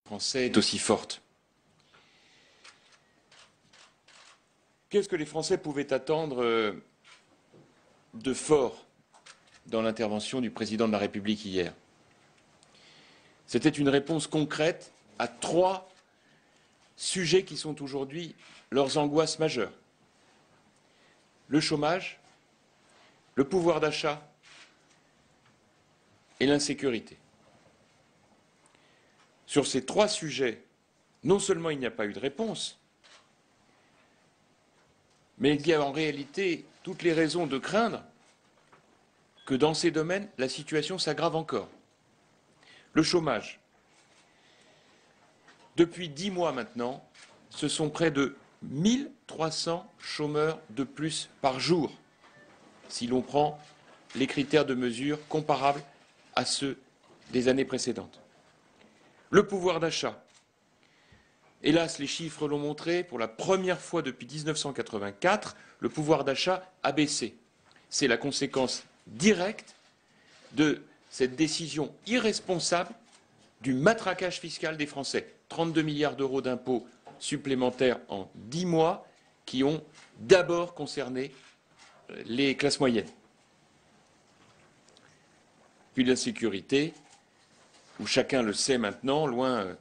français est aussi forte. Qu'est-ce que les Français pouvaient attendre de fort dans l'intervention du président de la République hier? C'était une réponse concrète à 3 sujets qui sont aujourd'hui leurs angoisses majeures. Le chômage, le pouvoir d'achat et l'insécurité. Sur ces 3 sujets, non seulement il n'y a pas eu de réponse, mais il y a en réalité toutes les raisons de craindre que dans ces domaines, la situation s'aggrave encore. Le chômage. Depuis 10 mois maintenant, ce sont près de 1300 chômeurs de plus par jour, si l'on prend les critères de mesure comparables à ceux des années précédentes. Le pouvoir d'achat. Hélas, les chiffres l'ont montré, pour la première fois depuis 1984, le pouvoir d'achat a baissé. C'est la conséquence directe de cette décision irresponsable du matraquage fiscal des Français. 32 milliards d'euros d'impôts supplémentaires en 10 mois qui ont d'abord concerné les classes moyennes. Puis l'insécurité, où chacun le sait maintenant, loin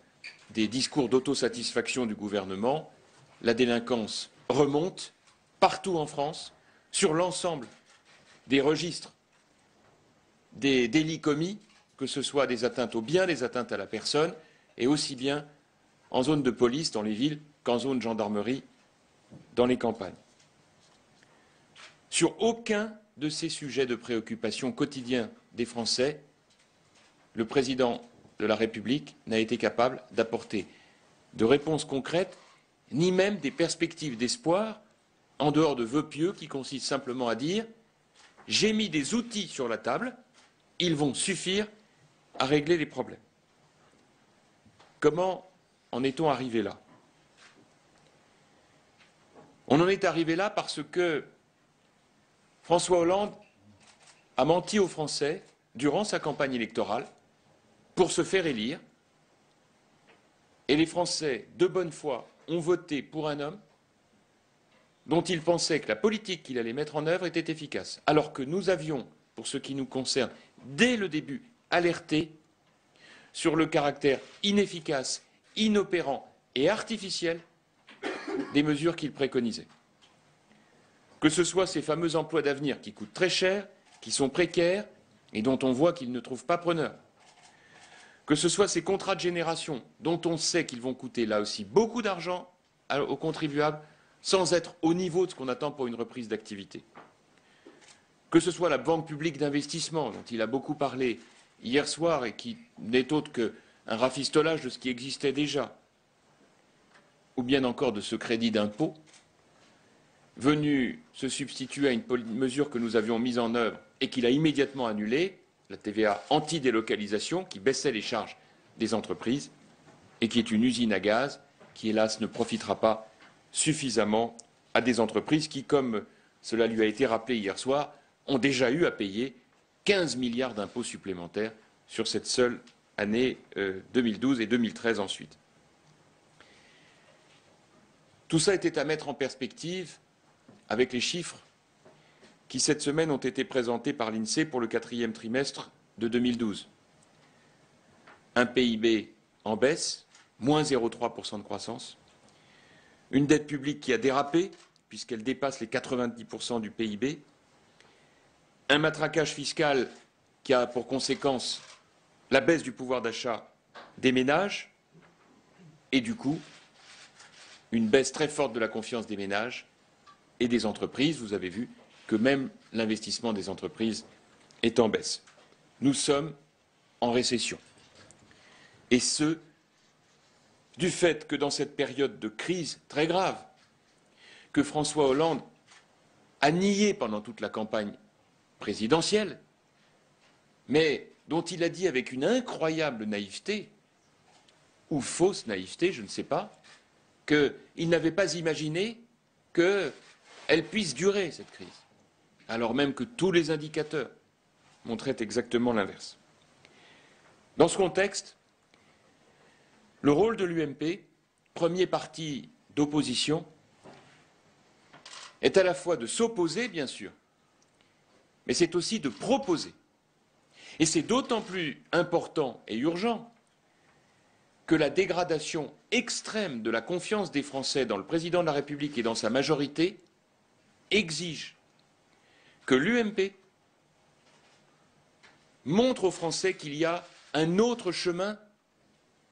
des discours d'autosatisfaction du gouvernement, la délinquance remonte partout en France, sur l'ensemble des registres des délits commis, que ce soit des atteintes aux biens, des atteintes à la personne, et aussi bien en zone de police dans les villes qu'en zone gendarmerie dans les campagnes. Sur aucun de ces sujets de préoccupation quotidien des Français, le président de la République n'a été capable d'apporter de réponses concrètes, ni même des perspectives d'espoir, en dehors de vœux pieux qui consistent simplement à dire « j'ai mis des outils sur la table, ils vont suffire à régler les problèmes ». Comment en est-on arrivé là? On en est arrivé là parce que François Hollande a menti aux Français durant sa campagne électorale pour se faire élire, et les Français, de bonne foi, ont voté pour un homme dont ils pensaient que la politique qu'il allait mettre en œuvre était efficace, alors que nous avions, pour ce qui nous concerne, dès le début, alerté sur le caractère inefficace, inopérant et artificiel des mesures qu'il préconisait. Que ce soit ces fameux emplois d'avenir qui coûtent très cher, qui sont précaires et dont on voit qu'ils ne trouvent pas preneur, que ce soit ces contrats de génération dont on sait qu'ils vont coûter là aussi beaucoup d'argent aux contribuables sans être au niveau de ce qu'on attend pour une reprise d'activité, que ce soit la Banque publique d'investissement dont il a beaucoup parlé hier soir et qui n'est autre qu'un rafistolage de ce qui existait déjà, ou bien encore de ce crédit d'impôt venu se substituer à une mesure que nous avions mise en œuvre et qu'il a immédiatement annulée, la TVA anti-délocalisation, qui baissait les charges des entreprises et qui est une usine à gaz qui, hélas, ne profitera pas suffisamment à des entreprises qui, comme cela lui a été rappelé hier soir, ont déjà eu à payer 15 milliards d'impôts supplémentaires sur cette seule année 2012 et 2013 ensuite. Tout ça était à mettre en perspective avec les chiffres qui, cette semaine, ont été présentés par l'INSEE pour le 4e trimestre de 2012. Un PIB en baisse, moins 0,3% de croissance, une dette publique qui a dérapé, puisqu'elle dépasse les 90% du PIB, un matraquage fiscal qui a pour conséquence la baisse du pouvoir d'achat des ménages et, du coup, une baisse très forte de la confiance des ménages et des entreprises. Vous avez vu que même l'investissement des entreprises est en baisse. Nous sommes en récession. Et ce, du fait que dans cette période de crise très grave, que François Hollande a nié pendant toute la campagne présidentielle, mais dont il a dit avec une incroyable naïveté, ou fausse naïveté, je ne sais pas, qu'il n'avait pas imaginé qu'elle puisse durer, cette crise, alors même que tous les indicateurs montraient exactement l'inverse. Dans ce contexte, Le rôle de l'UMP, premier parti d'opposition, est à la fois de s'opposer, bien sûr, mais c'est aussi de proposer. Et c'est d'autant plus important et urgent que la dégradation extrême de la confiance des Français dans le président de la République et dans sa majorité exige que l'UMP montre aux Français qu'il y a un autre chemin,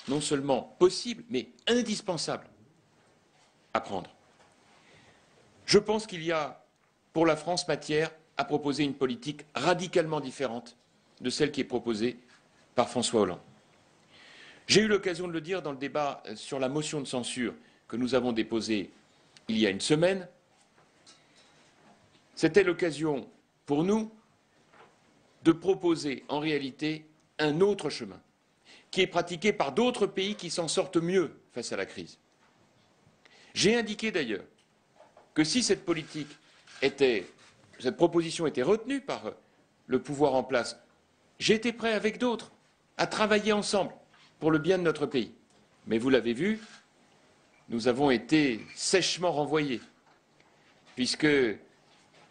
non seulement possible, mais indispensable à prendre. Je pense qu'il y a, pour la France, matière à proposer une politique radicalement différente de celle qui est proposée par François Hollande. J'ai eu l'occasion de le dire dans le débat sur la motion de censure que nous avons déposée il y a une semaine. C'était l'occasion pour nous de proposer en réalité un autre chemin, qui est pratiqué par d'autres pays qui s'en sortent mieux face à la crise. J'ai indiqué d'ailleurs que si cette proposition était retenue par le pouvoir en place, j'étais prêt avec d'autres à travailler ensemble pour le bien de notre pays. Mais vous l'avez vu, nous avons été sèchement renvoyés, puisque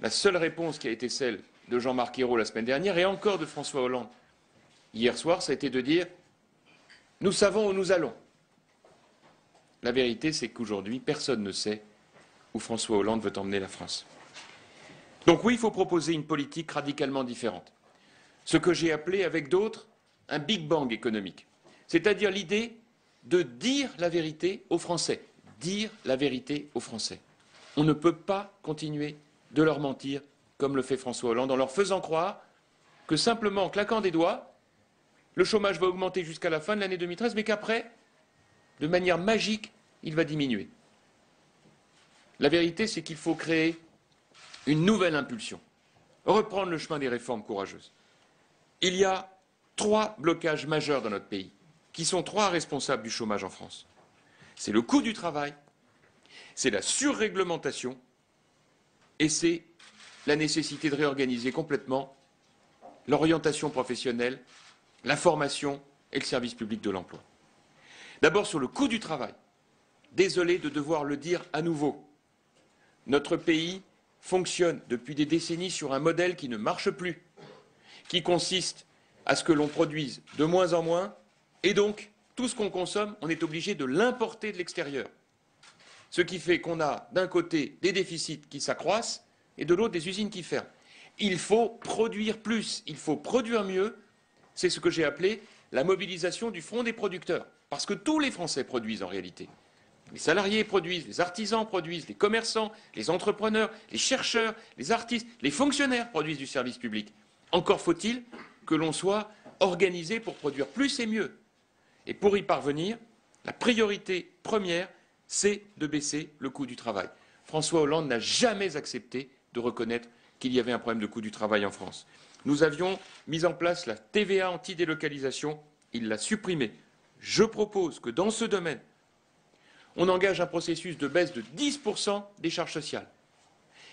la seule réponse qui a été celle de Jean-Marc Ayrault la semaine dernière, et encore de François Hollande hier soir, ça a été de dire « nous savons où nous allons ». La vérité, c'est qu'aujourd'hui, personne ne sait où François Hollande veut emmener la France. Donc oui, il faut proposer une politique radicalement différente. Ce que j'ai appelé, avec d'autres, un Big Bang économique. C'est-à-dire l'idée de dire la vérité aux Français. Dire la vérité aux Français. On ne peut pas continuer de leur mentir comme le fait François Hollande, en leur faisant croire que simplement, en claquant des doigts, le chômage va augmenter jusqu'à la fin de l'année 2013, mais qu'après, de manière magique, il va diminuer. La vérité, c'est qu'il faut créer une nouvelle impulsion, reprendre le chemin des réformes courageuses. Il y a 3 blocages majeurs dans notre pays, qui sont 3 responsables du chômage en France. C'est le coût du travail, c'est la surréglementation et c'est la nécessité de réorganiser complètement l'orientation professionnelle, la formation et le service public de l'emploi. D'abord sur le coût du travail. Désolé de devoir le dire à nouveau. Notre pays fonctionne depuis des décennies sur un modèle qui ne marche plus, qui consiste à ce que l'on produise de moins en moins, et donc tout ce qu'on consomme, on est obligé de l'importer de l'extérieur. Ce qui fait qu'on a d'un côté des déficits qui s'accroissent et de l'autre des usines qui ferment. Il faut produire plus, il faut produire mieux. C'est ce que j'ai appelé la mobilisation du front des producteurs. Parce que tous les Français produisent en réalité. Les salariés produisent, les artisans produisent, les commerçants, les entrepreneurs, les chercheurs, les artistes, les fonctionnaires produisent du service public. Encore faut-il que l'on soit organisé pour produire plus et mieux. Et pour y parvenir, la priorité première, c'est de baisser le coût du travail. François Hollande n'a jamais accepté de reconnaître qu'il y avait un problème de coût du travail en France. Nous avions mis en place la TVA anti-délocalisation, il l'a supprimée. Je propose que dans ce domaine, on engage un processus de baisse de 10% des charges sociales,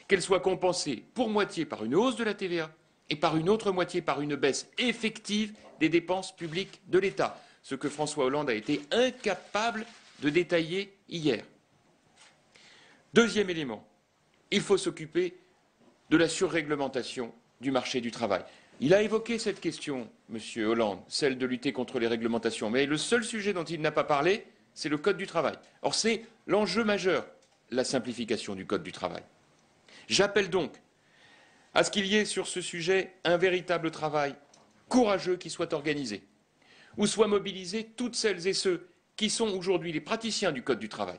qu'elles soient compensées pour moitié par une hausse de la TVA et par une autre moitié par une baisse effective des dépenses publiques de l'État, ce que François Hollande a été incapable de détailler hier. Deuxième élément, il faut s'occuper de la surréglementation du marché du travail. Il a évoqué cette question, M. Hollande, celle de lutter contre les réglementations, mais le seul sujet dont il n'a pas parlé, c'est le Code du travail. Or, c'est l'enjeu majeur, la simplification du Code du travail. J'appelle donc à ce qu'il y ait sur ce sujet un véritable travail courageux qui soit organisé, où soient mobilisées toutes celles et ceux qui sont aujourd'hui les praticiens du Code du travail,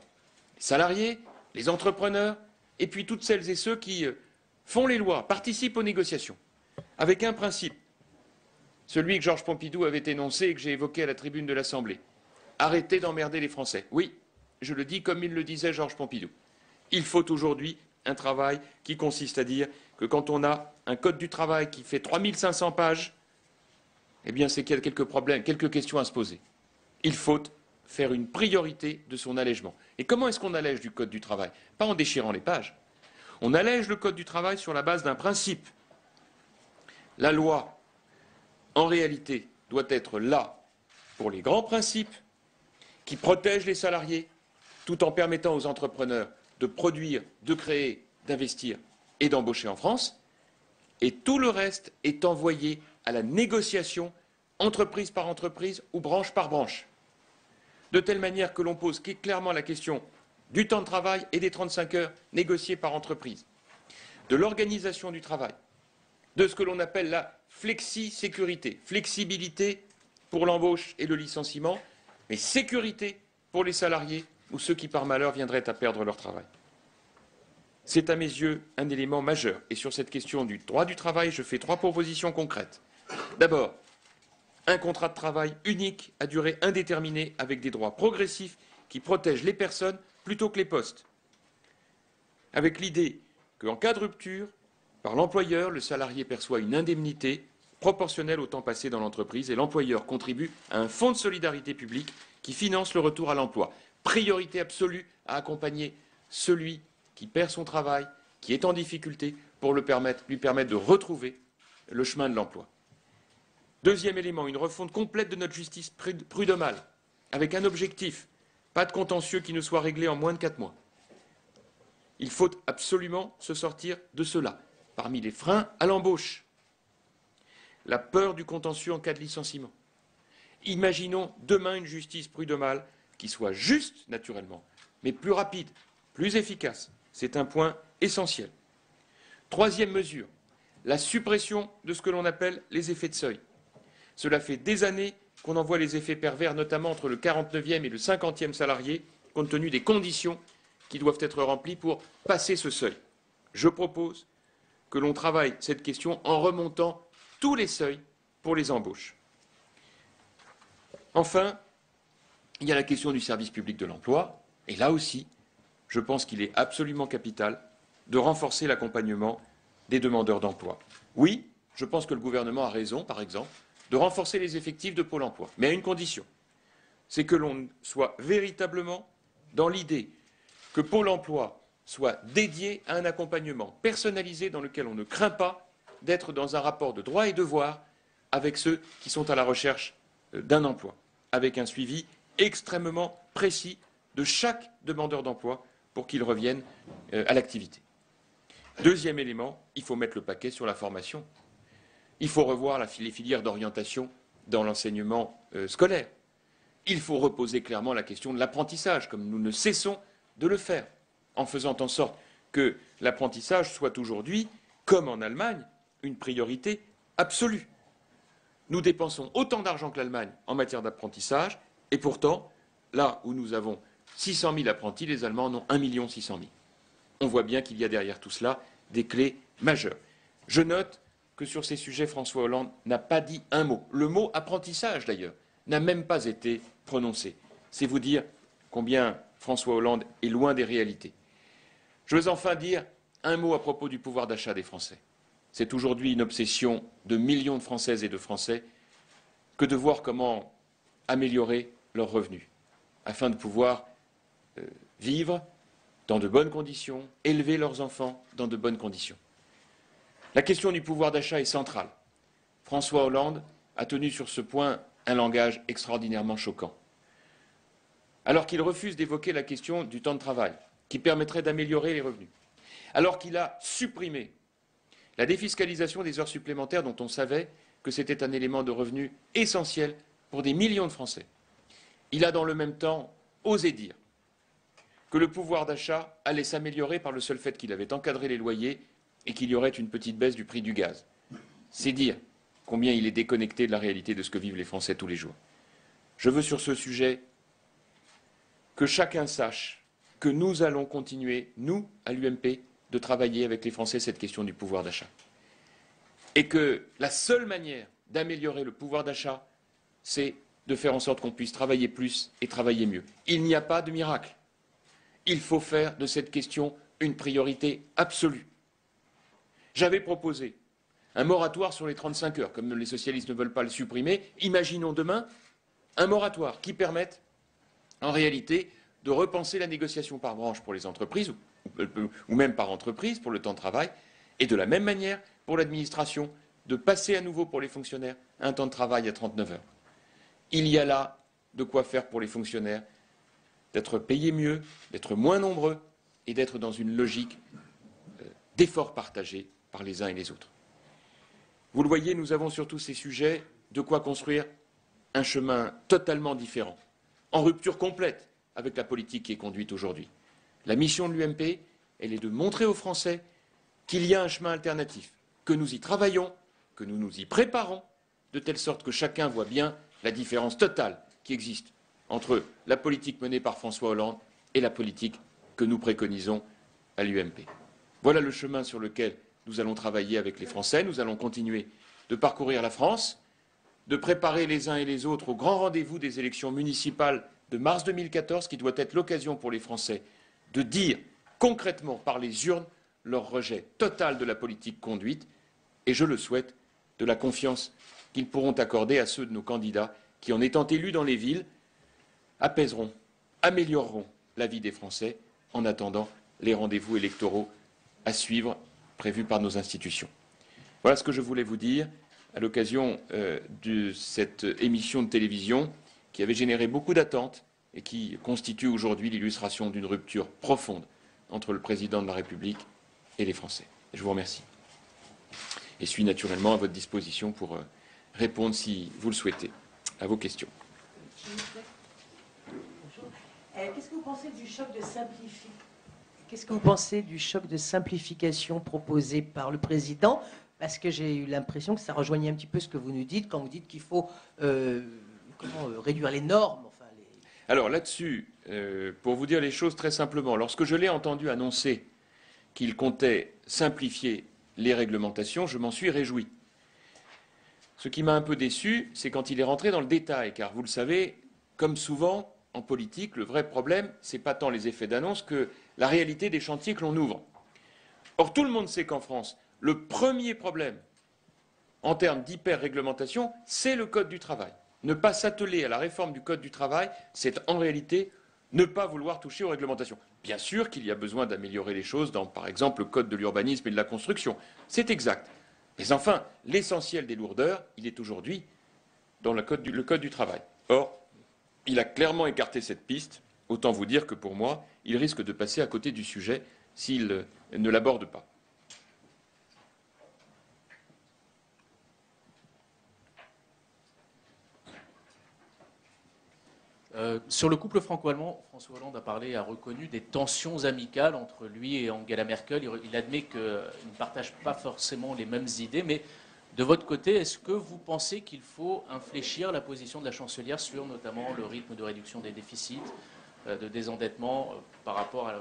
les salariés, les entrepreneurs, et puis toutes celles et ceux qui font les lois, participent aux négociations, avec un principe, celui que Georges Pompidou avait énoncé et que j'ai évoqué à la tribune de l'Assemblée. Arrêtez d'emmerder les Français. Oui, je le dis comme il le disait Georges Pompidou. Il faut aujourd'hui un travail qui consiste à dire que quand on a un code du travail qui fait 3500 pages, eh bien c'est qu'il y a quelques problèmes, quelques questions à se poser. Il faut faire une priorité de son allègement. Et comment est-ce qu'on allège du code du travail? Pas en déchirant les pages. On allège le code du travail sur la base d'un principe. La loi, en réalité, doit être là pour les grands principes qui protège les salariés tout en permettant aux entrepreneurs de produire, de créer, d'investir et d'embaucher en France. Et tout le reste est envoyé à la négociation entreprise par entreprise ou branche par branche. De telle manière que l'on pose clairement la question du temps de travail et des 35 heures négociées par entreprise, de l'organisation du travail, de ce que l'on appelle la flexi-sécurité, flexibilité pour l'embauche et le licenciement, mais sécurité pour les salariés ou ceux qui par malheur viendraient à perdre leur travail. C'est à mes yeux un élément majeur. Et sur cette question du droit du travail, je fais 3 propositions concrètes. D'abord, un contrat de travail unique à durée indéterminée avec des droits progressifs qui protègent les personnes plutôt que les postes. Avec l'idée qu'en cas de rupture, par l'employeur, le salarié perçoit une indemnité proportionnelle au temps passé dans l'entreprise et l'employeur contribue à un fonds de solidarité publique qui finance le retour à l'emploi. Priorité absolue à accompagner celui qui perd son travail, qui est en difficulté, pour lui permettre de retrouver le chemin de l'emploi. Deuxième élément, une refonte complète de notre justice prud'homale, avec un objectif, pas de contentieux qui ne soit réglé en moins de 4 mois. Il faut absolument se sortir de cela. Parmi les freins à l'embauche, la peur du contentieux en cas de licenciement. Imaginons demain une justice prud'homale qui soit juste, naturellement, mais plus rapide, plus efficace. C'est un point essentiel. Troisième mesure, la suppression de ce que l'on appelle les effets de seuil. Cela fait des années qu'on en voit les effets pervers, notamment entre le 49e et le 50e salarié, compte tenu des conditions qui doivent être remplies pour passer ce seuil. Je propose que l'on travaille cette question en remontant tous les seuils pour les embauches. Enfin, il y a la question du service public de l'emploi, et là aussi, je pense qu'il est absolument capital de renforcer l'accompagnement des demandeurs d'emploi. Oui, je pense que le gouvernement a raison, par exemple, de renforcer les effectifs de Pôle emploi, mais à une condition, c'est que l'on soit véritablement dans l'idée que Pôle emploi soit dédié à un accompagnement personnalisé dans lequel on ne craint pas d'être dans un rapport de droits et devoirs avec ceux qui sont à la recherche d'un emploi, avec un suivi extrêmement précis de chaque demandeur d'emploi pour qu'il revienne à l'activité. Deuxième élément, il faut mettre le paquet sur la formation. Il faut revoir les filières d'orientation dans l'enseignement scolaire. Il faut reposer clairement la question de l'apprentissage, comme nous ne cessons de le faire, en faisant en sorte que l'apprentissage soit aujourd'hui, comme en Allemagne, une priorité absolue. Nous dépensons autant d'argent que l'Allemagne en matière d'apprentissage, et pourtant, là où nous avons 600 000 apprentis, les Allemands en ont 1 600 000. On voit bien qu'il y a derrière tout cela des clés majeures. Je note que sur ces sujets, François Hollande n'a pas dit un mot. Le mot apprentissage, d'ailleurs, n'a même pas été prononcé. C'est vous dire combien François Hollande est loin des réalités. Je veux enfin dire un mot à propos du pouvoir d'achat des Français. C'est aujourd'hui une obsession de millions de Françaises et de Français que de voir comment améliorer leurs revenus, afin de pouvoir vivre dans de bonnes conditions, élever leurs enfants dans de bonnes conditions. La question du pouvoir d'achat est centrale. François Hollande a tenu sur ce point un langage extraordinairement choquant. Alors qu'il refuse d'évoquer la question du temps de travail, qui permettrait d'améliorer les revenus, alors qu'il a supprimé la défiscalisation des heures supplémentaires dont on savait que c'était un élément de revenu essentiel pour des millions de Français, il a dans le même temps osé dire que le pouvoir d'achat allait s'améliorer par le seul fait qu'il avait encadré les loyers et qu'il y aurait une petite baisse du prix du gaz. C'est dire combien il est déconnecté de la réalité de ce que vivent les Français tous les jours. Je veux sur ce sujet que chacun sache que nous allons continuer, nous, à l'UMP, de travailler avec les Français cette question du pouvoir d'achat. Et que la seule manière d'améliorer le pouvoir d'achat, c'est de faire en sorte qu'on puisse travailler plus et travailler mieux. Il n'y a pas de miracle. Il faut faire de cette question une priorité absolue. J'avais proposé un moratoire sur les 35 heures, comme les socialistes ne veulent pas le supprimer. Imaginons demain un moratoire qui permette, en réalité, de repenser la négociation par branche pour les entreprises, ou même par entreprise pour le temps de travail, et de la même manière pour l'administration, de passer à nouveau pour les fonctionnaires un temps de travail à 39 heures. Il y a là de quoi faire pour les fonctionnaires d'être payés mieux, d'être moins nombreux et d'être dans une logique d'efforts partagés par les uns et les autres. Vous le voyez, nous avons sur tous ces sujets de quoi construire un chemin totalement différent, en rupture complète avec la politique qui est conduite aujourd'hui. La mission de l'UMP, elle est de montrer aux Français qu'il y a un chemin alternatif, que nous y travaillons, que nous nous y préparons, de telle sorte que chacun voit bien la différence totale qui existe entre la politique menée par François Hollande et la politique que nous préconisons à l'UMP. Voilà le chemin sur lequel nous allons travailler avec les Français. Nous allons continuer de parcourir la France, de préparer les uns et les autres au grand rendez-vous des élections municipales de mars 2014, qui doit être l'occasion pour les Français de dire concrètement par les urnes leur rejet total de la politique conduite et, je le souhaite, de la confiance qu'ils pourront accorder à ceux de nos candidats qui, en étant élus dans les villes, apaiseront, amélioreront la vie des Français en attendant les rendez-vous électoraux à suivre prévus par nos institutions. Voilà ce que je voulais vous dire à l'occasion de cette émission de télévision qui avait généré beaucoup d'attentes et qui constitue aujourd'hui l'illustration d'une rupture profonde entre le Président de la République et les Français. Je vous remercie et suis naturellement à votre disposition pour répondre, si vous le souhaitez, à vos questions. Qu'est-ce que vous pensez du choc de Qu'est-ce que vous pensez du choc de simplification proposé par le président? Parce que j'ai eu l'impression que ça rejoignait un petit peu ce que vous nous dites quand vous dites qu'il faut réduire les normes. Enfin, Alors là-dessus, pour vous dire les choses très simplement, lorsque je l'ai entendu annoncer qu'il comptait simplifier les réglementations, je m'en suis réjoui. Ce qui m'a un peu déçu, c'est quand il est rentré dans le détail, car vous le savez, comme souvent en politique, le vrai problème, ce n'est pas tant les effets d'annonce que la réalité des chantiers que l'on ouvre. Or, tout le monde sait qu'en France, le premier problème en termes d'hyper-réglementation, c'est le Code du travail. Ne pas s'atteler à la réforme du Code du travail, c'est en réalité ne pas vouloir toucher aux réglementations. Bien sûr qu'il y a besoin d'améliorer les choses dans, par exemple, le Code de l'urbanisme et de la construction. C'est exact. Mais enfin, l'essentiel des lourdeurs, il est aujourd'hui dans le Code du travail. Or, il a clairement écarté cette piste. Autant vous dire que pour moi, il risque de passer à côté du sujet s'il ne l'aborde pas. Sur le couple franco-allemand, François Hollande a reconnu des tensions amicales entre lui et Angela Merkel. Il admet qu'ils ne partagent pas forcément les mêmes idées, mais de votre côté, est-ce que vous pensez qu'il faut infléchir la position de la chancelière sur notamment le rythme de réduction des déficits, de désendettement par rapport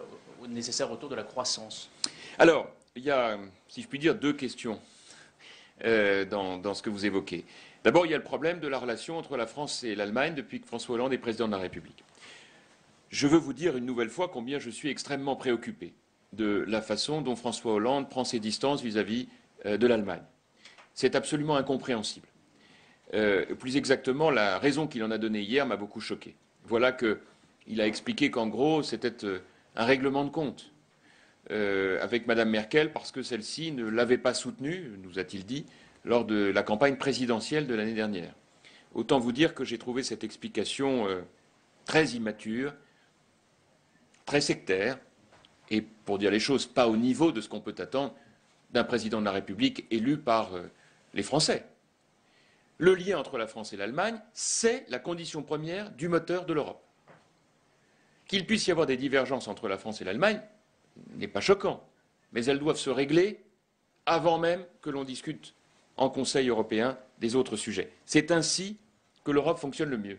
au nécessaire retour de la croissance? Alors, il y a, si je puis dire, deux questions dans ce que vous évoquez. D'abord, il y a le problème de la relation entre la France et l'Allemagne depuis que François Hollande est président de la République. Je veux vous dire une nouvelle fois combien je suis extrêmement préoccupé de la façon dont François Hollande prend ses distances vis-à-vis de l'Allemagne. C'est absolument incompréhensible. Plus exactement, la raison qu'il en a donnée hier m'a beaucoup choqué. Voilà qu'il a expliqué qu'en gros, c'était un règlement de compte avec Mme Merkel parce que celle-ci ne l'avait pas soutenu, nous a-t-il dit, lors de la campagne présidentielle de l'année dernière. Autant vous dire que j'ai trouvé cette explication très immature, très sectaire, et pour dire les choses, pas au niveau de ce qu'on peut attendre d'un président de la République élu par les Français. Le lien entre la France et l'Allemagne, c'est la condition première du moteur de l'Europe. Qu'il puisse y avoir des divergences entre la France et l'Allemagne n'est pas choquant, mais elles doivent se régler avant même que l'on discute en Conseil européen des autres sujets. C'est ainsi que l'Europe fonctionne le mieux.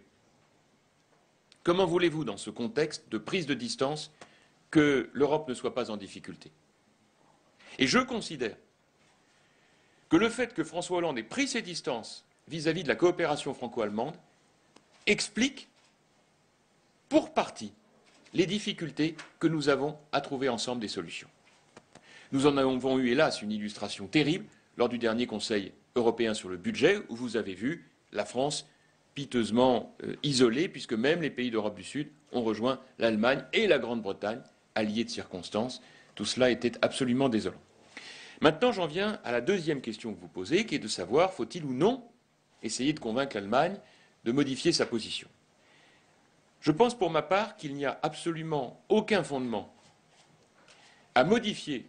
Comment voulez-vous, dans ce contexte de prise de distance, que l'Europe ne soit pas en difficulté? Et je considère que le fait que François Hollande ait pris ses distances vis-à-vis de la coopération franco-allemande explique, pour partie, les difficultés que nous avons à trouver ensemble des solutions. Nous en avons eu, hélas, une illustration terrible lors du dernier Conseil européen sur le budget, où vous avez vu la France piteusement isolée, puisque même les pays d'Europe du Sud ont rejoint l'Allemagne et la Grande-Bretagne, alliés de circonstance. Tout cela était absolument désolant. Maintenant, j'en viens à la deuxième question que vous posez, qui est de savoir, faut-il ou non essayer de convaincre l'Allemagne de modifier sa position? Je pense pour ma part qu'il n'y a absolument aucun fondement à modifier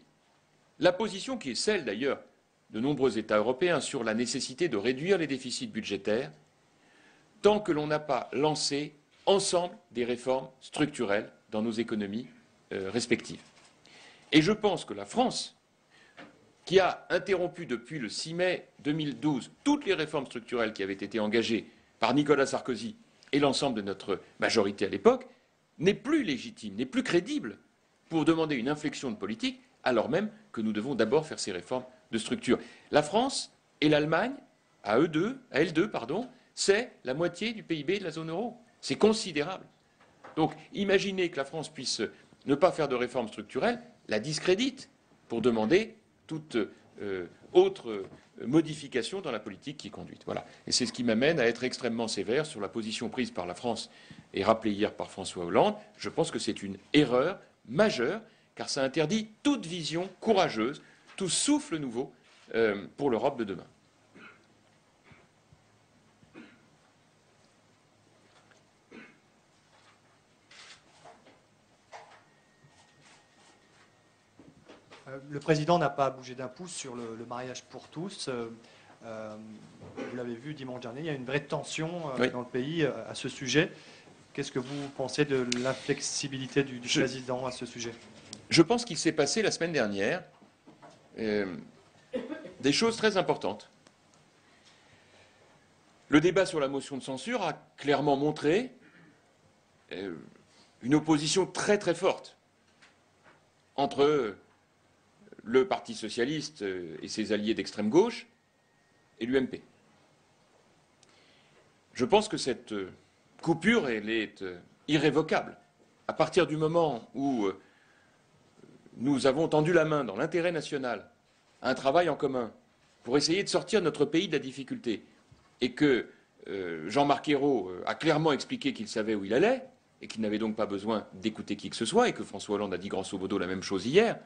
la position qui est celle d'ailleurs de nombreux États européens sur la nécessité de réduire les déficits budgétaires tant que l'on n'a pas lancé ensemble des réformes structurelles dans nos économies respectives. Et je pense que la France, qui a interrompu depuis le 6 mai 2012 toutes les réformes structurelles qui avaient été engagées par Nicolas Sarkozy et l'ensemble de notre majorité à l'époque, n'est plus légitime, n'est plus crédible pour demander une inflexion de politique, alors même que nous devons d'abord faire ces réformes de structure. La France et l'Allemagne, à elles deux, c'est la moitié du PIB de la zone euro. C'est considérable. Donc, imaginez que la France puisse ne pas faire de réformes structurelles, la discrédite pour demander toute autre modification dans la politique qui est conduite. Voilà. Et c'est ce qui m'amène à être extrêmement sévère sur la position prise par la France et rappelée hier par François Hollande. Je pense que c'est une erreur majeure, car ça interdit toute vision courageuse, tout souffle nouveau pour l'Europe de demain. Le président n'a pas bougé d'un pouce sur le mariage pour tous. Vous l'avez vu dimanche dernier, il y a une vraie tension dans le pays à ce sujet. Qu'est-ce que vous pensez de l'inflexibilité du président à ce sujet? Je pense qu'il s'est passé la semaine dernière des choses très importantes. Le débat sur la motion de censure a clairement montré une opposition très très forte entre le Parti socialiste et ses alliés d'extrême gauche et l'UMP. Je pense que cette coupure, elle est irrévocable. À partir du moment où nous avons tendu la main dans l'intérêt national à un travail en commun pour essayer de sortir notre pays de la difficulté, et que Jean-Marc Ayrault a clairement expliqué qu'il savait où il allait, et qu'il n'avait donc pas besoin d'écouter qui que ce soit, et que François Hollande a dit grosso modo la même chose hier,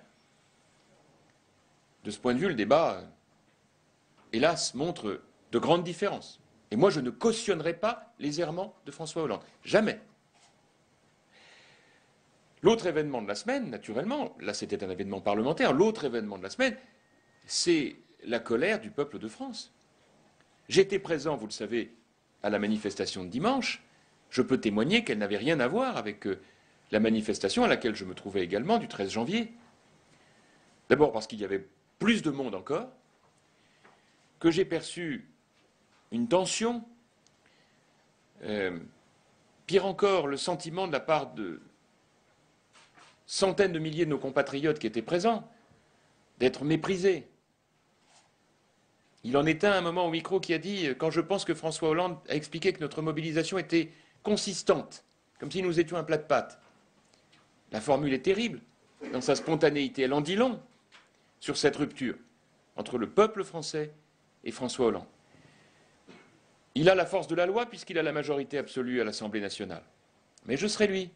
de ce point de vue, le débat, hélas, montre de grandes différences. Et moi, je ne cautionnerai pas les errements de François Hollande. Jamais. L'autre événement de la semaine, naturellement, là c'était un événement parlementaire, l'autre événement de la semaine, c'est la colère du peuple de France. J'étais présent, vous le savez, à la manifestation de dimanche. Je peux témoigner qu'elle n'avait rien à voir avec la manifestation à laquelle je me trouvais également du 13 janvier. D'abord parce qu'il y avait plus de monde encore, que j'ai perçu une tension, pire encore, le sentiment de la part de centaines de milliers de nos compatriotes qui étaient présents, d'être méprisés. Il en est un moment au micro qui a dit « Quand je pense que François Hollande a expliqué que notre mobilisation était consistante, comme si nous étions un plat de pâtes ». La formule est terrible, dans sa spontanéité. Elle en dit long sur cette rupture entre le peuple français et François Hollande. Il a la force de la loi puisqu'il a la majorité absolue à l'Assemblée nationale. Mais je serai lui.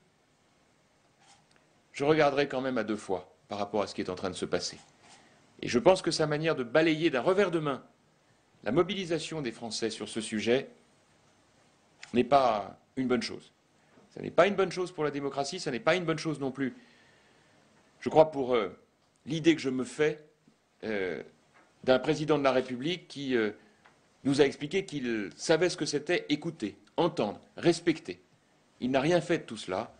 Je regarderai quand même à deux fois par rapport à ce qui est en train de se passer. Et je pense que sa manière de balayer d'un revers de main la mobilisation des Français sur ce sujet n'est pas une bonne chose. Ce n'est pas une bonne chose pour la démocratie, ce n'est pas une bonne chose non plus, je crois, pour l'idée que je me fais d'un président de la République qui nous a expliqué qu'il savait ce que c'était écouter, entendre, respecter. Il n'a rien fait de tout cela,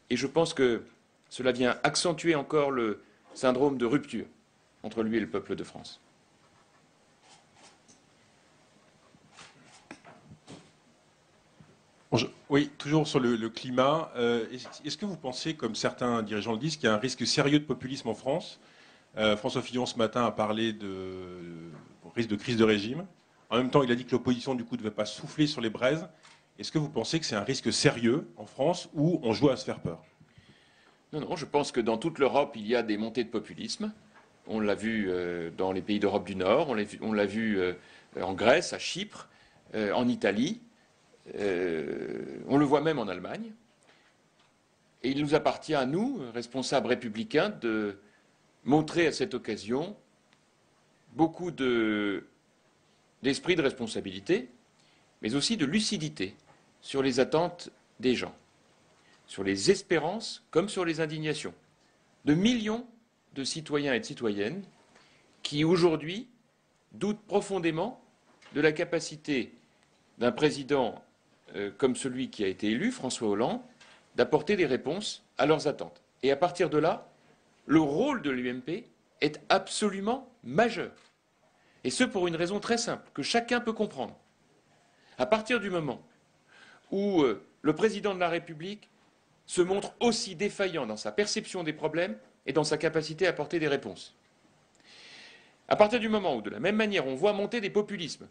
et je pense que cela vient accentuer encore le syndrome de rupture entre lui et le peuple de France. Oui, toujours sur le climat. Est-ce que vous pensez, comme certains dirigeants le disent, qu'il y a un risque sérieux de populisme en France? François Fillon, ce matin, a parlé de risque de crise de régime. En même temps, il a dit que l'opposition, du coup, ne devait pas souffler sur les braises. Est-ce que vous pensez que c'est un risque sérieux en France où on joue à se faire peur? Non, non, je pense que dans toute l'Europe, il y a des montées de populisme. On l'a vu dans les pays d'Europe du Nord, on l'a vu en Grèce, à Chypre, en Italie. On le voit même en Allemagne. Et il nous appartient à nous, responsables républicains, de montrer à cette occasion beaucoup d'esprit de responsabilité, mais aussi de lucidité sur les attentes des gens. sur les espérances comme sur les indignations de millions de citoyens et de citoyennes qui, aujourd'hui, doutent profondément de la capacité d'un président comme celui qui a été élu, François Hollande, d'apporter des réponses à leurs attentes. Et à partir de là, le rôle de l'UMP est absolument majeur. Et ce pour une raison très simple, que chacun peut comprendre. À partir du moment où le président de la République se montre aussi défaillant dans sa perception des problèmes et dans sa capacité à apporter des réponses. À partir du moment où, de la même manière, on voit monter des populismes,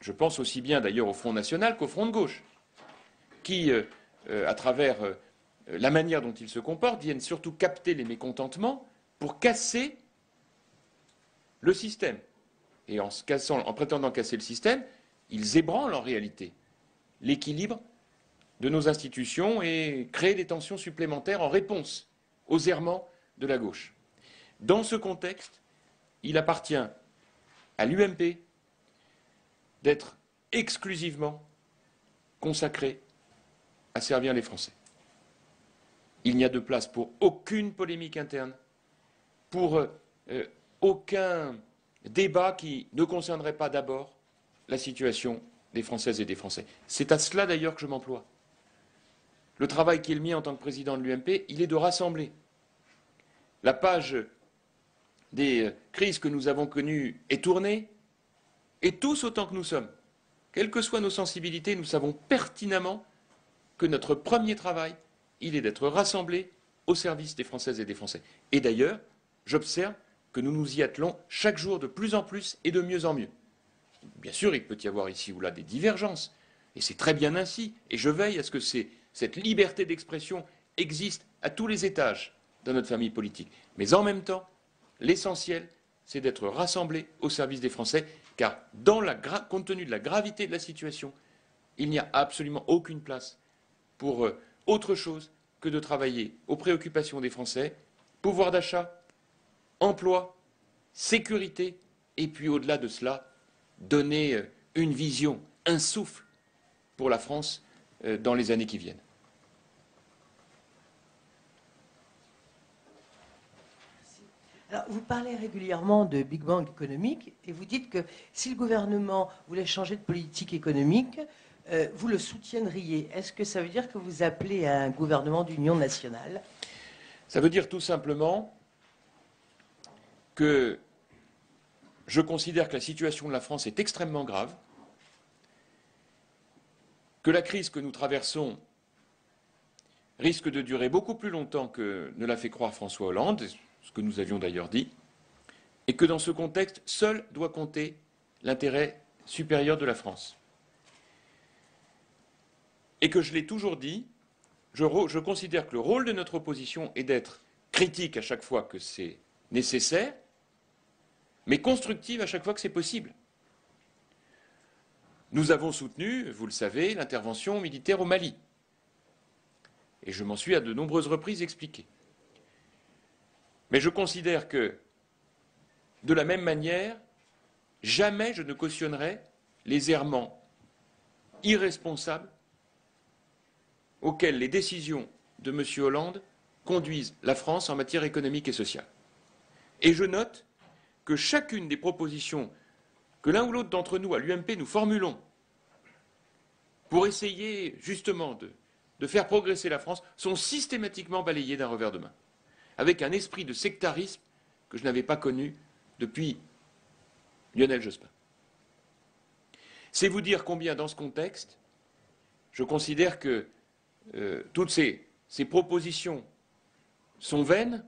je pense aussi bien d'ailleurs au Front National qu'au Front de gauche, qui, à travers la manière dont ils se comportent, viennent surtout capter les mécontentements pour casser le système. Et en prétendant casser le système, ils ébranlent en réalité l'équilibre de nos institutions et créent des tensions supplémentaires en réponse aux errements de la gauche. Dans ce contexte, il appartient à l'UMP d'être exclusivement consacré à servir les Français. Il n'y a de place pour aucune polémique interne, pour aucun débat qui ne concernerait pas d'abord la situation des Françaises et des Français. C'est à cela d'ailleurs que je m'emploie. Le travail qui est le mien en tant que président de l'UMP, il est de rassembler. La page des crises que nous avons connues est tournée, et tous autant que nous sommes, quelles que soient nos sensibilités, nous savons pertinemment que notre premier travail, il est d'être rassemblés au service des Françaises et des Français. Et d'ailleurs, j'observe que nous nous y attelons chaque jour de plus en plus et de mieux en mieux. Bien sûr, il peut y avoir ici ou là des divergences, et c'est très bien ainsi, et je veille à ce que cette liberté d'expression existe à tous les étages de notre famille politique. Mais en même temps, l'essentiel, c'est d'être rassemblés au service des Français, car compte tenu de la gravité de la situation, il n'y a absolument aucune place pour autre chose que de travailler aux préoccupations des Français, pouvoir d'achat, emploi, sécurité, et puis au-delà de cela, donner une vision, un souffle pour la France dans les années qui viennent. Alors, vous parlez régulièrement de Big Bang économique et vous dites que si le gouvernement voulait changer de politique économique, vous le soutiendriez. Est-ce que ça veut dire que vous appelez à un gouvernement d'union nationale? Ça veut dire tout simplement que je considère que la situation de la France est extrêmement grave, que la crise que nous traversons risque de durer beaucoup plus longtemps que ne l'a fait croire François Hollande, ce que nous avions d'ailleurs dit, et que dans ce contexte, seul doit compter l'intérêt supérieur de la France. Et que je l'ai toujours dit, je considère que le rôle de notre opposition est d'être critique à chaque fois que c'est nécessaire, mais constructive à chaque fois que c'est possible. Nous avons soutenu, vous le savez, l'intervention militaire au Mali. Et je m'en suis à de nombreuses reprises expliqué. Mais je considère que, de la même manière, jamais je ne cautionnerai les errements irresponsables auxquels les décisions de M. Hollande conduisent la France en matière économique et sociale. Et je note que chacune des propositions que l'un ou l'autre d'entre nous, à l'UMP, nous formulons pour essayer justement de faire progresser la France, sont systématiquement balayées d'un revers de main, avec un esprit de sectarisme que je n'avais pas connu depuis Lionel Jospin. C'est vous dire combien, dans ce contexte, je considère que toutes ces propositions sont vaines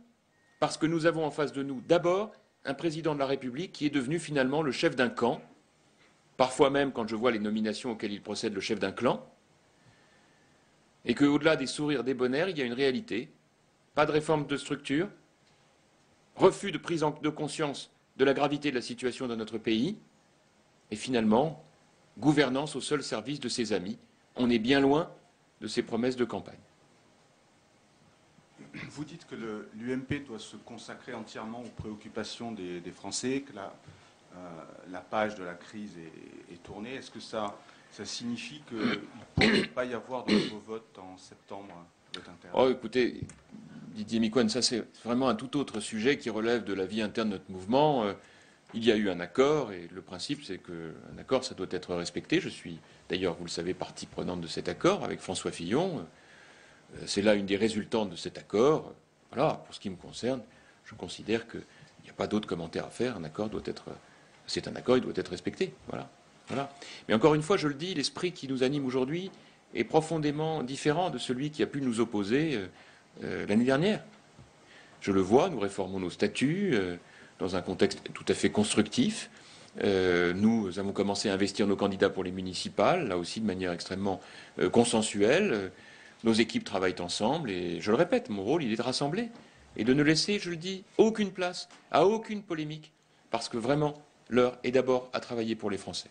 parce que nous avons en face de nous, d'abord, un président de la République qui est devenu finalement le chef d'un camp, parfois même, quand je vois les nominations auxquelles il procède, le chef d'un clan, et qu'au-delà des sourires débonnaires, il y a une réalité, pas de réforme de structure, refus de prise de conscience de la gravité de la situation dans notre pays, et finalement, gouvernance au seul service de ses amis. On est bien loin de ses promesses de campagne. Vous dites que l'UMP doit se consacrer entièrement aux préoccupations des Français, que la page de la crise est tournée. Est-ce que ça signifie qu'il ne pourrait pas y avoir de nouveaux votes en septembre pouvait t'intéresser? Oh, écoutez, Didier Miquelon, ça c'est vraiment un tout autre sujet qui relève de la vie interne de notre mouvement. Il y a eu un accord et le principe c'est qu'un accord ça doit être respecté. Je suis d'ailleurs, vous le savez, partie prenante de cet accord avec François Fillon. C'est là une des résultantes de cet accord. Voilà, pour ce qui me concerne, je considère qu'il n'y a pas d'autre commentaire à faire. Un accord doit être, c'est un accord, il doit être respecté. Voilà, voilà. Mais encore une fois, je le dis, l'esprit qui nous anime aujourd'hui est profondément différent de celui qui a pu nous opposer l'année dernière. Je le vois, nous réformons nos statuts dans un contexte tout à fait constructif. Nous avons commencé à investir nos candidats pour les municipales, là aussi de manière extrêmement consensuelle. Nos équipes travaillent ensemble et, je le répète, mon rôle, il est de rassembler et de ne laisser, je le dis, aucune place à aucune polémique, parce que vraiment, l'heure est d'abord à travailler pour les Français.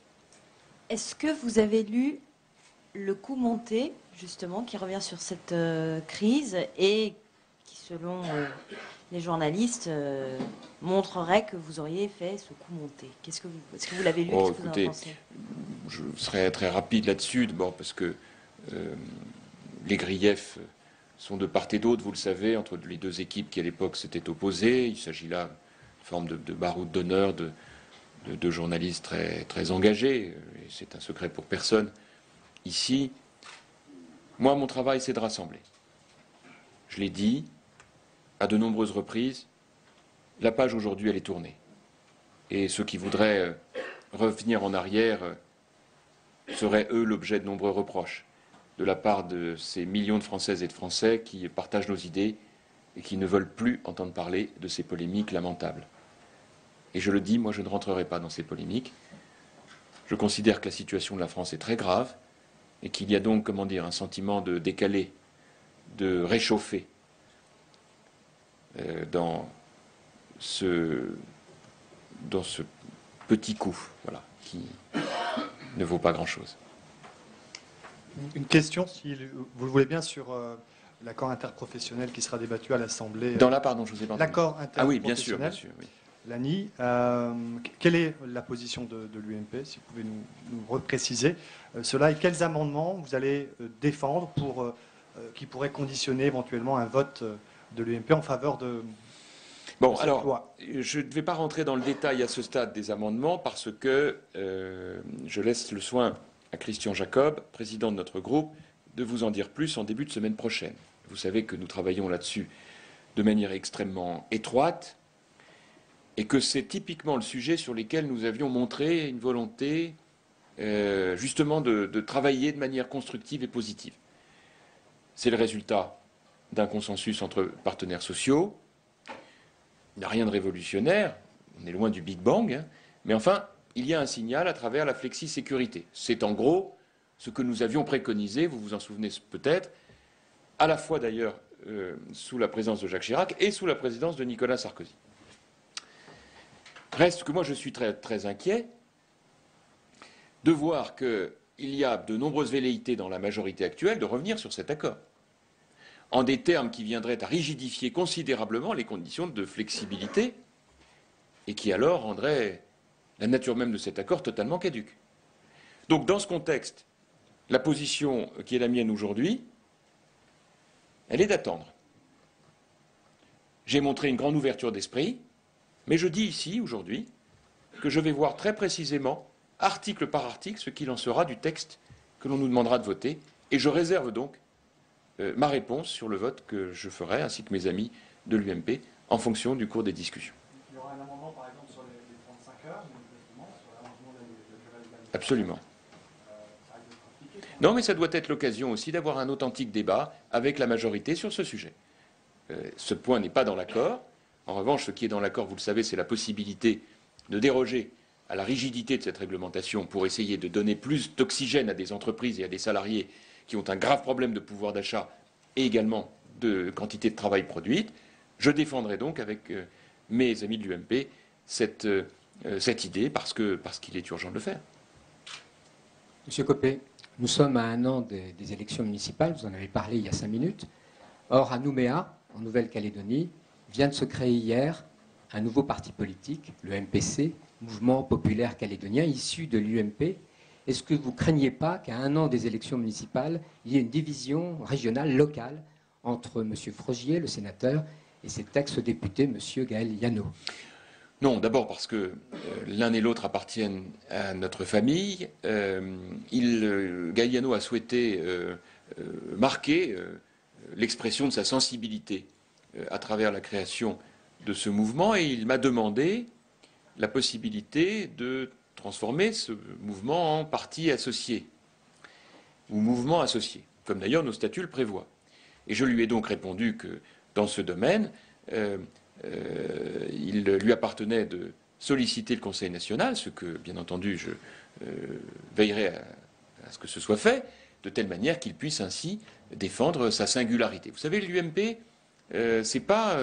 Est-ce que vous avez lu Le coup monté, justement, qui revient sur cette crise et qui, selon les journalistes, montrerait que vous auriez fait ce coup monté? Est-ce que vous l'avez lu? Oh, Qu'est-ce que vous écoutez, en pensez? je serai très rapide là-dessus, d'abord parce que les griefs sont de part et d'autre, vous le savez, entre les deux équipes qui à l'époque s'étaient opposées. Il s'agit là d'une forme de baroud d'honneur de journalistes très, très engagés, et c'est un secret pour personne. Ici, moi, mon travail, c'est de rassembler. Je l'ai dit à de nombreuses reprises, la page aujourd'hui, elle est tournée. Et ceux qui voudraient revenir en arrière seraient, eux, l'objet de nombreux reproches de la part de ces millions de Françaises et de Français qui partagent nos idées et qui ne veulent plus entendre parler de ces polémiques lamentables. Et je le dis, moi, je ne rentrerai pas dans ces polémiques. Je considère que la situation de la France est très grave et qu'il y a donc, comment dire, un sentiment de décaler, de réchauffer dans ce petit coup, voilà, qui ne vaut pas grand-chose. Une question, si vous le voulez bien, sur l'accord interprofessionnel qui sera débattu à l'Assemblée. Dans la, pardon, je vous ai pas entendu. L'accord interprofessionnel. Ah oui, bien sûr, oui. L'ANI, quelle est la position de l'UMP, si vous pouvez nous repréciser cela, et quels amendements vous allez défendre pour, qui pourraient conditionner éventuellement un vote de l'UMP en faveur de Bon, cette alors, loi. je ne vais pas rentrer dans le détail à ce stade des amendements parce que je laisse le soin à Christian Jacob, président de notre groupe, de vous en dire plus en début de semaine prochaine. Vous savez que nous travaillons là-dessus de manière extrêmement étroite et que c'est typiquement le sujet sur lequel nous avions montré une volonté justement de travailler de manière constructive et positive. C'est le résultat d'un consensus entre partenaires sociaux. Il n'y a rien de révolutionnaire, on est loin du Big Bang, hein, mais enfin, il y a un signal à travers la flexi-sécurité. C'est en gros ce que nous avions préconisé, vous vous en souvenez peut-être, à la fois d'ailleurs sous la présidence de Jacques Chirac et sous la présidence de Nicolas Sarkozy. Reste que moi je suis très, très inquiet de voir qu'il y a de nombreuses velléités dans la majorité actuelle de revenir sur cet accord, en des termes qui viendraient à rigidifier considérablement les conditions de flexibilité et qui alors rendraient la nature même de cet accord totalement caduque. Donc dans ce contexte, la position qui est la mienne aujourd'hui, elle est d'attendre. J'ai montré une grande ouverture d'esprit, mais je dis ici, aujourd'hui, que je vais voir très précisément, article par article, ce qu'il en sera du texte que l'on nous demandera de voter, et je réserve donc ma réponse sur le vote que je ferai, ainsi que mes amis de l'UMP, en fonction du cours des discussions. Il y aura un amendement, par exemple, sur les 35 heures, sur l'allongement de la durée de la mission. Absolument. Non, mais ça doit être l'occasion aussi d'avoir un authentique débat avec la majorité sur ce sujet. Ce point n'est pas dans l'accord. En revanche, ce qui est dans l'accord, vous le savez, c'est la possibilité de déroger à la rigidité de cette réglementation pour essayer de donner plus d'oxygène à des entreprises et à des salariés qui ont un grave problème de pouvoir d'achat et également de quantité de travail produite. Je défendrai donc avec mes amis de l'UMP cette idée parce qu'il est urgent de le faire. Monsieur Copé, nous sommes à un an des élections municipales, vous en avez parlé il y a 5 minutes. Or, à Nouméa, en Nouvelle-Calédonie, vient de se créer hier un nouveau parti politique, le MPC, Mouvement Populaire Calédonien, issu de l'UMP. Est-ce que vous ne craignez pas qu'à un an des élections municipales, il y ait une division régionale, locale, entre M. Frogier, le sénateur, et cet ex-député, M. Gaël Yano? Non, d'abord parce que l'un et l'autre appartiennent à notre famille. Gaël Yano a souhaité marquer l'expression de sa sensibilité à travers la création de ce mouvement et il m'a demandé la possibilité de transformer ce mouvement en parti associé ou mouvement associé, comme d'ailleurs nos statuts le prévoient. Et je lui ai donc répondu que dans ce domaine, il lui appartenait de solliciter le Conseil national, ce que, bien entendu, je veillerai à ce que ce soit fait, de telle manière qu'il puisse ainsi défendre sa singularité. Vous savez, l'UMP, c'est pas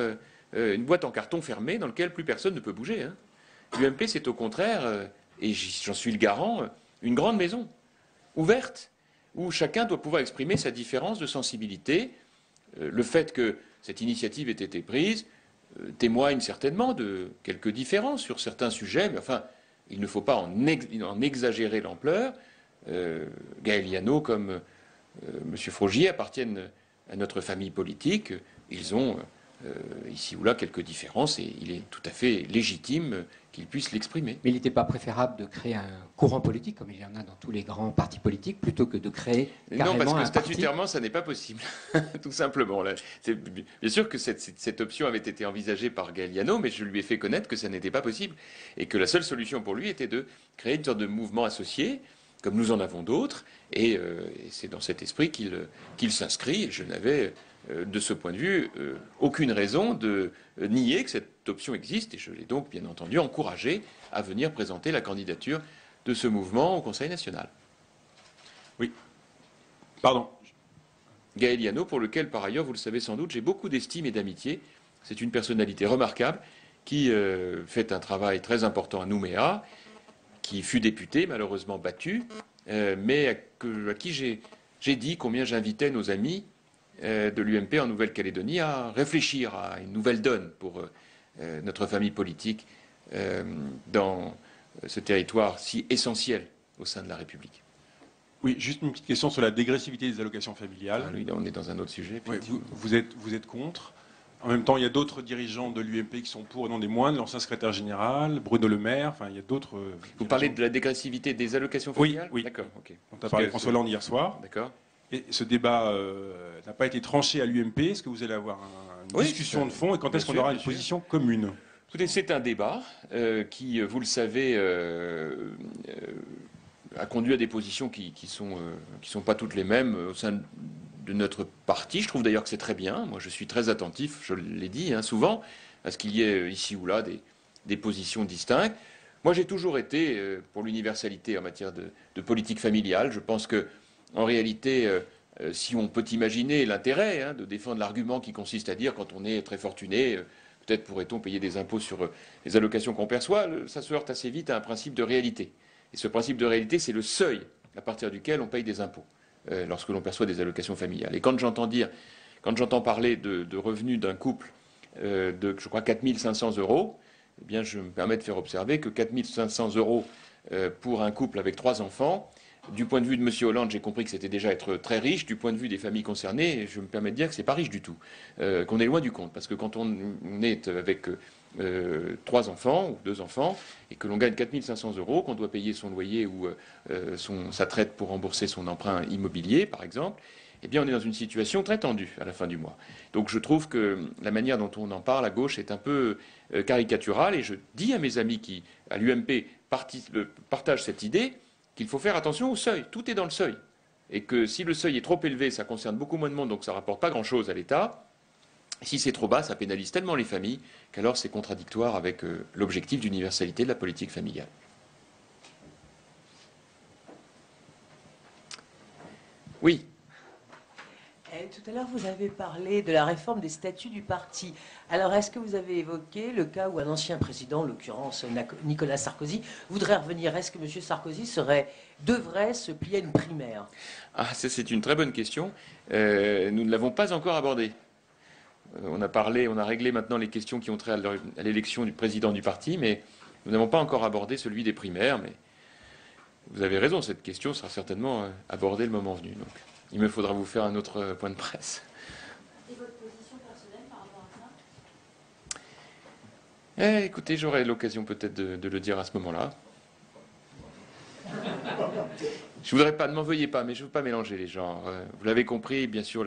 une boîte en carton fermée dans laquelle plus personne ne peut bouger. Hein. L'UMP, c'est au contraire, et j'en suis le garant, une grande maison, ouverte, où chacun doit pouvoir exprimer sa différence de sensibilité. Le fait que cette initiative ait été prise témoigne certainement de quelques différences sur certains sujets, mais enfin, il ne faut pas en exagérer l'ampleur. Gaël Yano comme M. Frogier appartiennent à notre famille politique. Ils ont ici ou là quelques différences et il est tout à fait légitime qu'ils puissent l'exprimer. Mais il n'était pas préférable de créer un courant politique, comme il y en a dans tous les grands partis politiques, plutôt que de créer carrément un parti? Non, parce que statutairement, ça n'est pas possible, tout simplement. Là, bien sûr que cette option avait été envisagée par Gaël Yano, mais je lui ai fait connaître que ça n'était pas possible et que la seule solution pour lui était de créer une sorte de mouvement associé, comme nous en avons d'autres, et c'est dans cet esprit qu'il s'inscrit. Et je n'avais, de ce point de vue, aucune raison de nier que cette option existe, et je l'ai donc, bien entendu, encouragé à venir présenter la candidature de ce mouvement au Conseil national. Oui. Pardon. Gaël Yano, pour lequel, par ailleurs, vous le savez sans doute, j'ai beaucoup d'estime et d'amitié. C'est une personnalité remarquable qui fait un travail très important à Nouméa, qui fut député, malheureusement battu, mais à qui j'ai dit combien j'invitais nos amis de l'UMP en Nouvelle-Calédonie à réfléchir à une nouvelle donne pour notre famille politique dans ce territoire si essentiel au sein de la République. Oui, juste une petite question sur la dégressivité des allocations familiales. Ah, lui, on est dans un autre sujet. Oui, vous êtes contre. En même temps, il y a d'autres dirigeants de l'UMP qui sont pour, et non des moindres, l'ancien secrétaire général, Bruno Le Maire, enfin il y a d'autres... Vous parlez de la dégressivité des allocations familiales? Oui. D'accord, ok. On a parlé de François Hollande hier soir. D'accord. Et ce débat n'a pas été tranché à l'UMP. Est-ce que vous allez avoir une discussion de fond et quand est-ce qu'on aura une position commune? Écoutez, c'est un débat qui, vous le savez, a conduit à des positions qui sont pas toutes les mêmes au sein de notre parti. Je trouve d'ailleurs que c'est très bien. Moi, je suis très attentif, je l'ai dit souvent, à ce qu'il y ait ici ou là des positions distinctes. Moi, j'ai toujours été pour l'universalité en matière de politique familiale. Je pense que, en réalité, si on peut imaginer l'intérêt de défendre l'argument qui consiste à dire quand on est très fortuné, peut-être pourrait-on payer des impôts sur les allocations qu'on perçoit, ça se heurte assez vite à un principe de réalité. Et ce principe de réalité, c'est le seuil à partir duquel on paye des impôts lorsque l'on perçoit des allocations familiales. Et quand j'entends parler de revenus d'un couple de, je crois, 4 500 €, eh bien, je me permets de faire observer que 4 500 € pour un couple avec 3 enfants, du point de vue de M. Hollande, j'ai compris que c'était déjà être très riche. Du point de vue des familles concernées, je me permets de dire que c'est pas riche du tout, qu'on est loin du compte. Parce que quand on est avec 3 enfants ou 2 enfants et que l'on gagne 4 500 €, qu'on doit payer son loyer ou sa traite pour rembourser son emprunt immobilier, par exemple, eh bien, on est dans une situation très tendue à la fin du mois. Donc, je trouve que la manière dont on en parle à gauche est un peu caricaturale. Et je dis à mes amis qui, à l'UMP, partagent cette idée, qu'il faut faire attention au seuil. Tout est dans le seuil. Et que si le seuil est trop élevé, ça concerne beaucoup moins de monde, donc ça ne rapporte pas grand-chose à l'État. Si c'est trop bas, ça pénalise tellement les familles qu'alors c'est contradictoire avec l'objectif d'universalité de la politique familiale. Oui. Tout à l'heure, vous avez parlé de la réforme des statuts du parti. Alors, est-ce que vous avez évoqué le cas où un ancien président, en l'occurrence Nicolas Sarkozy, voudrait revenir? Est-ce que M. Sarkozy devrait se plier à une primaire? Ah, ça, c'est une très bonne question. Nous ne l'avons pas encore abordée. On a réglé maintenant les questions qui ont trait à l'élection du président du parti, mais nous n'avons pas encore abordé celui des primaires. Mais vous avez raison, cette question sera certainement abordée le moment venu. Donc, il me faudra vous faire un autre point de presse. Est-ce Écoutez, j'aurai l'occasion peut-être de le dire à ce moment-là. Je voudrais pas, ne m'en veuillez pas, mais je ne veux pas mélanger les genres. Vous l'avez compris, bien sûr,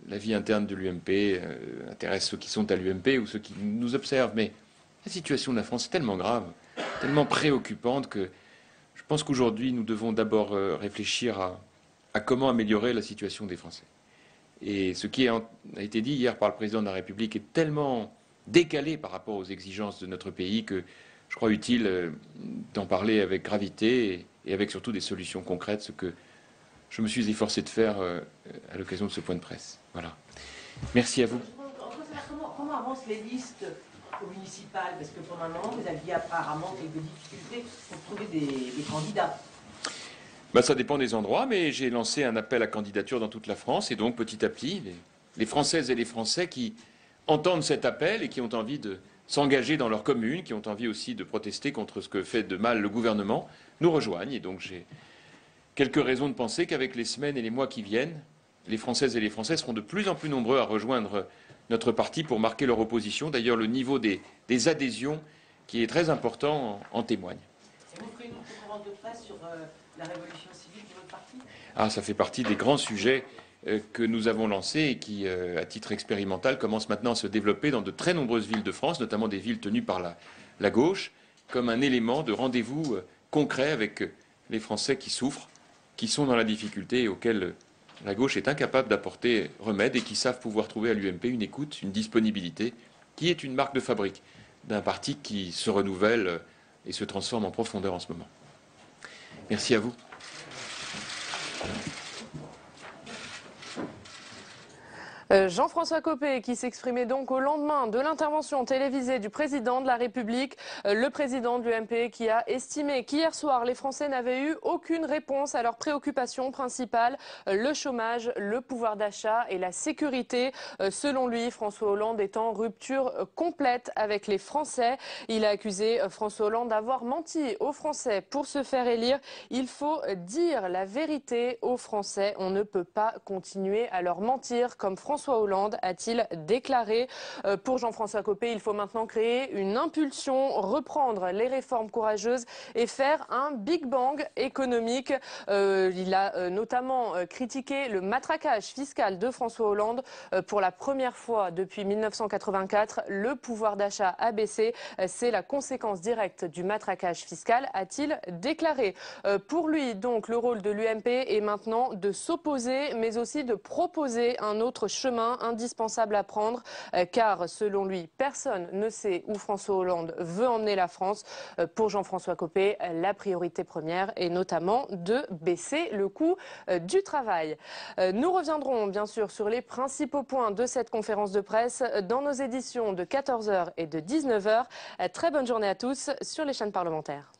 la vie interne de l'UMP intéresse ceux qui sont à l'UMP ou ceux qui nous observent, mais la situation de la France est tellement grave, tellement préoccupante que je pense qu'aujourd'hui, nous devons d'abord réfléchir à comment améliorer la situation des Français. Et ce qui a été dit hier par le président de la République est tellement décalé par rapport aux exigences de notre pays que je crois utile d'en parler avec gravité et avec surtout des solutions concrètes, ce que je me suis efforcé de faire à l'occasion de ce point de presse. Voilà. Merci à vous. Comment avancent les listes municipales? Parce que pendant un moment, vous aviez apparemment quelques difficultés pour trouver des candidats. Ça dépend des endroits, mais j'ai lancé un appel à candidature dans toute la France, et donc petit à petit, les Françaises et les Français qui entendent cet appel et qui ont envie de s'engager dans leur commune, qui ont envie aussi de protester contre ce que fait de mal le gouvernement, nous rejoignent. Et donc j'ai quelques raisons de penser qu'avec les semaines et les mois qui viennent, les Françaises et les Français seront de plus en plus nombreux à rejoindre notre parti pour marquer leur opposition. D'ailleurs, le niveau des adhésions, qui est très important, en témoigne. Et vous ferez une conférence de presse sur la révolution civile de votre parti? Ça fait partie des grands sujets que nous avons lancés et qui, à titre expérimental, commencent maintenant à se développer dans de très nombreuses villes de France, notamment des villes tenues par la gauche, comme un élément de rendez-vous concret avec les Français qui souffrent, qui sont dans la difficulté et auxquels la gauche est incapable d'apporter remède et qui savent pouvoir trouver à l'UMP une écoute, une disponibilité, qui est une marque de fabrique d'un parti qui se renouvelle et se transforme en profondeur en ce moment. Merci à vous. Jean-François Copé qui s'exprimait donc au lendemain de l'intervention télévisée du président de la République, le président de l'UMP qui a estimé qu'hier soir les Français n'avaient eu aucune réponse à leurs préoccupations principales, le chômage, le pouvoir d'achat et la sécurité. Selon lui, François Hollande est en rupture complète avec les Français. Il a accusé François Hollande d'avoir menti aux Français pour se faire élire. Il faut dire la vérité aux Français. On ne peut pas continuer à leur mentir comme François Hollande, a-t-il déclaré. Pour Jean-François Copé, il faut maintenant créer une impulsion, reprendre les réformes courageuses et faire un Big Bang économique. Il a notamment critiqué le matraquage fiscal de François Hollande. Pour la première fois depuis 1984, le pouvoir d'achat a baissé. C'est la conséquence directe du matraquage fiscal, a-t-il déclaré. Pour lui, donc, le rôle de l'UMP est maintenant de s'opposer, mais aussi de proposer un autre chemin indispensable à prendre, car selon lui, personne ne sait où François Hollande veut emmener la France. Pour Jean-François Copé, la priorité première est notamment de baisser le coût du travail. Nous reviendrons bien sûr sur les principaux points de cette conférence de presse dans nos éditions de 14h et de 19h. Très bonne journée à tous sur les chaînes parlementaires.